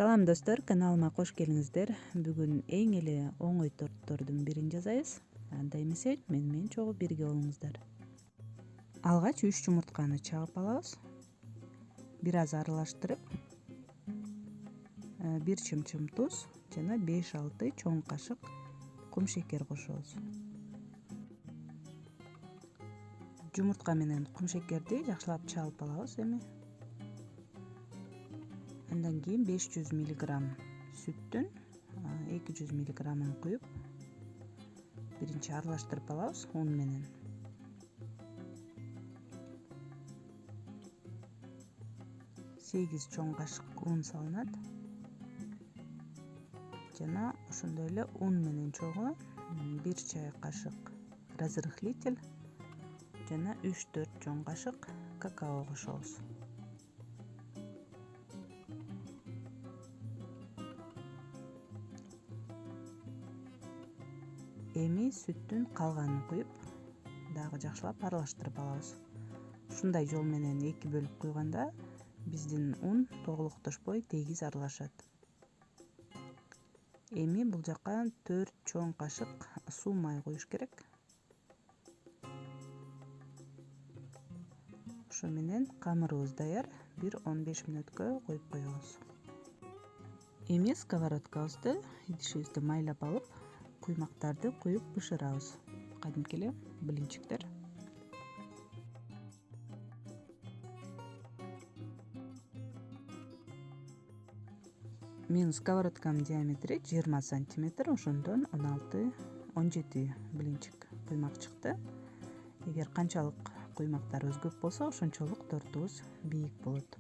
Салам достор, каналыма кош келиңиздер. Бүгүн эң эле оңой торттордун бирин жасайбыз. Анда эмесе менен чогуу бирге болуңуздар. Алгач 3 жумуртканы чагып алабыз. Бир аз аралаштырып, 1 чымчым туз жана 5-6 чоң кашык кум шекер кошобуз. Жумуртка менен кум шекерди жакшылап чалып алабыз эми. Андан кийин 500 мг сүттүн 200 мг куюп, биринчи аралаштырып алабыз un менен. Сегиз чоң кашык un салынат. Жана ошондой эле un менен чогуу 1 чай кашык разрыхлитель жана 3-4 чоң кашык какао кошобуз. Эми сүттүн калганын куюп, дагы жакшылап аралаштырып алабыз. Ушундай жол менен 2 бөлүп куйганда биздин un тоголуктошпой тегиз аралашат. Эми бул жака 4 чоң кашык суу май коюш керек. Ошо менен камырыбыз даяр, бир 15 мүнөткө коюп коебуз. Эми сковородкабызды, идишибизди майлап алып, куймактарды куюп бышырабыз. Кадимки эле блинчиктер. Менин сковородкамдын диаметри 20 сантиметр, ошондон 16-17 блинчик куймак чыкты. Эгер канчалык куймактарыбыз көп болсо, ошончолук тортубуз бийик болот.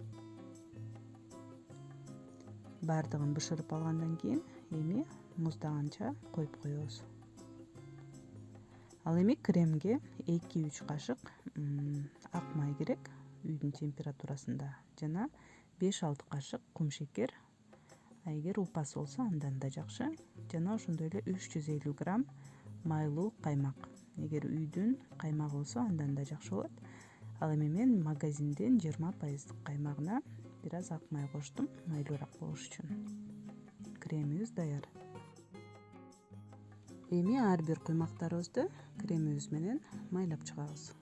Бардыгын бышырып алгандан кийин эми муздаганча коюп коебуз. Ал эми кремге 2-3 кашык ак май керек үйдүн температурасында жана 5-6 кашык кум шекер. Эгер упасы болсо андан да жакшы. Жана ошондой эле 350 грамм майлуу каймак. Эгер үйдүн каймагы болсо андан да жакшы болот. Ал эми мен магазиндин 20% каймагына бир аз ак май коштум, майлуураак болуш үчүн. Кремибиз даяр. Эми ар бир куймактарыбызды кремибиз менен майлап чыгабыз.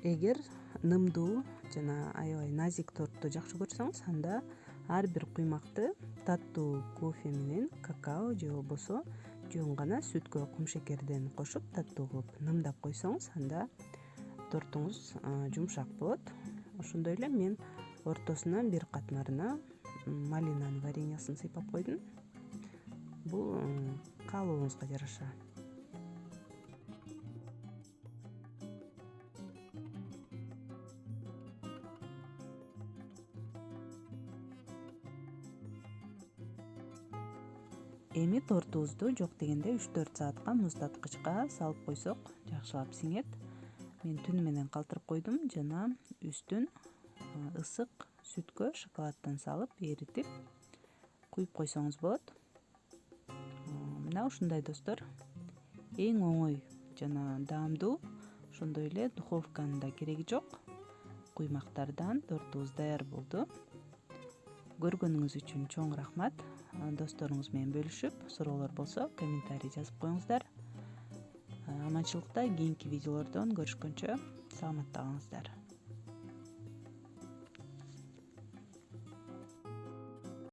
Эгер нымдуу жана аябай назик тортду жакшы көрсөңүз, анда ар бир куймакты таттуу кофе менен какао же болбосо жөн гана сүткө кум шекерден кошуп таттуу кылып нымдап койсоңуз, анда тортуңуз жумшак болот. Ошондой эле мен ортосуна бир катмарына малинанын вареньясын сыйпап койдум. Бул каалооңузга жараша. Эми тортубузду жок дегенде 3-4 саатка муздаткычка салып койсок, жакшылап сиңет. Мен түнү менен калтырып койдум жана үстүн ысык сүткө шоколаддан салып эритип куюп койсоңуз болот. Мына ушундай достор. Эң оңой жана даамдуу, ошондой эле духовканын да кереги жок. Куймактардан тортубуз даяр болду. Көргөнүңүз үчүн чоң рахмат. Досторуңуз менен бөлүшүп, суроолор болсо комментарий жазып коюңуздар. Аманчылыкта, кийинки видеолордон көрүшкөнчө саламатта калыңыздар.